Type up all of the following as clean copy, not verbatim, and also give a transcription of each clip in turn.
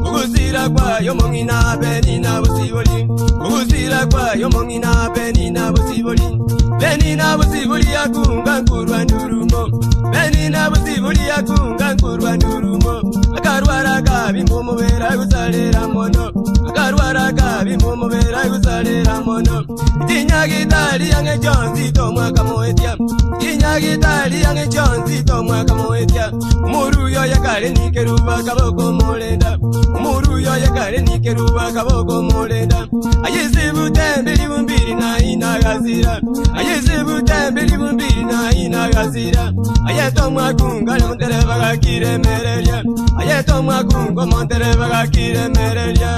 Ugusira kwa yomongina benina busiboli. Ugusira kwa yomongina benina busiboli. Benina busiboli yakunga nkurwa ndurumo. Benina busiboli yakunga nkurwa ndurumo. Akarwara kabi mumubera guzalera mono. Akarwara kabi mumubera guzalera mono. Tinya gitari yange jonzi tomwa kamoetia. Tinya gitari yange jonzi tomwa kamoetia. Muru yo yakare nikeruba kaboko molenda. Muru yo yakare nikeruba kaboko molenda. Ayisibu tembeli bumbiri na inagazira. Ayisibu tembeli bumbiri na inagazira. Ayetomwa kunga montereva gakire merelia. Ayetomwa kunga montereva gakire merelia.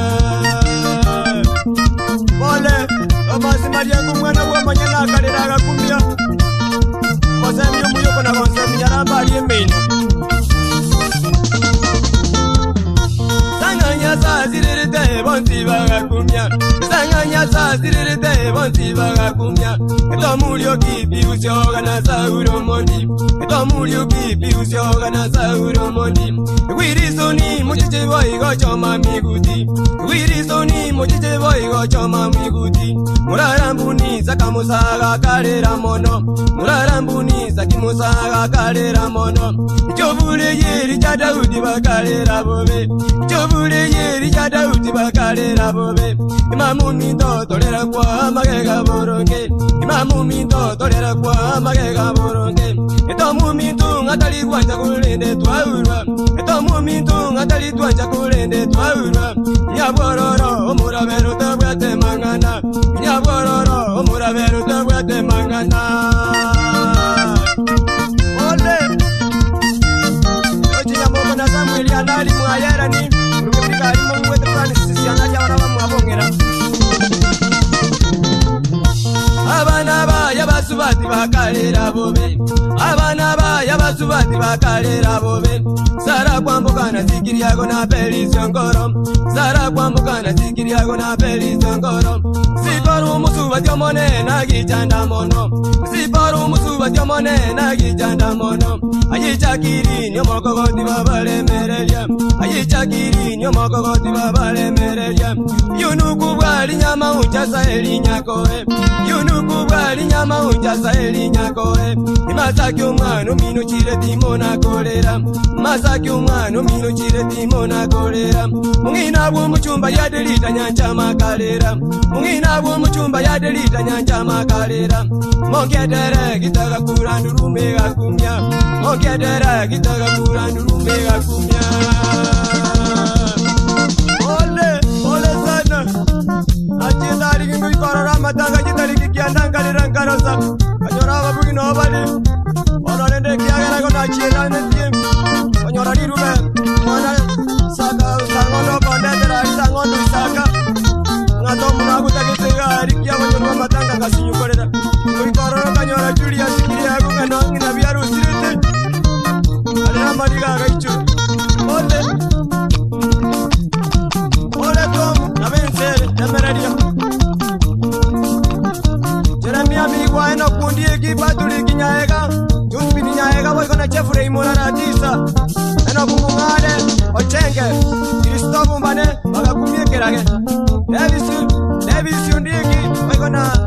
Ole, obasi maria kumwana kwa manyana kalera gakumia. Mosemi umuyoko na konsemi yaramba aliyemeni. Sanganya sazirete bonti bagakumya. Sanganya sazirete bonti bagakumya. Eto mulio kipi usyoga na sauro mondi. Eto mulio kipi usyoga na sauro mondi. Wirisoni muchiche boy go choma miguti. Wirisoni muchiche boy go choma miguti. Murarambuni zakamusaga kalera mono. Murarambuni zakimusaga kalera mono. Jovure yeri ja Daudi bakalera bobe. Jovure yeri ja Daudi bakalera bobe. Imamu mindo tolera kwa magega boronge. Imamu mindo tolera kwa magega boronge. Eto mumindo ngatali kwanja kulende twaurwa. Eto mumindo ngatali kwanja kulende twaurwa. Nyabororo omurabero tabwate mangana. Nyabororo omurabero tabwate mangana. Ole na Samuel yanali mwayera ni rubika alimu mwete Francis yanaja wana mwabongera. Abana ba yabasubati bakalera bobe. Abana ba yabasubati bakalera bobe. Sara kwambuka na zikiri yago na Felicion Ngoro. Sara kwambuka na zikiri yago na Felicion Ngoro. Siparu musuba jomone na gijanda mono. Siparu musuba jomone na gijanda mono. Ayichakiri nyomoko goti babale merelia. Ayichakiri nyomoko goti babale merelia. Yunuku bwali nyama unjasa elinyakoe. Yunuku bwali nyama unjasa elinyakoe. Masaki umwana umino chireti mona kolera. Masaki umwana umino chireti mona kolera. Mungina bwo muchumba yadelita nyanja makalera. Mungina bwo muchumba yadelita nyanja makalera. Mongedere gitaga kurandurume gakumya. Mongedere gitaga kurandurume gakumya. Ole sana. Ajitari kingu ikorora matanga jitari kikianda ngalera ngarasa. Kanyora babugi no bale. Ona nende kiagera kona chiela netie. Kanyora dirume. Ona saka sangono kondetera sangono saka. Ngato munagu takitega rikia banyora matanga kasinyukorera. Ikorora kanyora Julia sikiri agu kano ngina biaru sirete. Alena mariga gaichu. Ole tom na bensere nameradia. Jeremia migwa eno kundie kibatuli kinyaega. Jumbi kinyaega boy kona chefure imona na tisa. Eno kumungade ochenge. Kristofu mbane bagakumie kerage. Davis undiki boy kona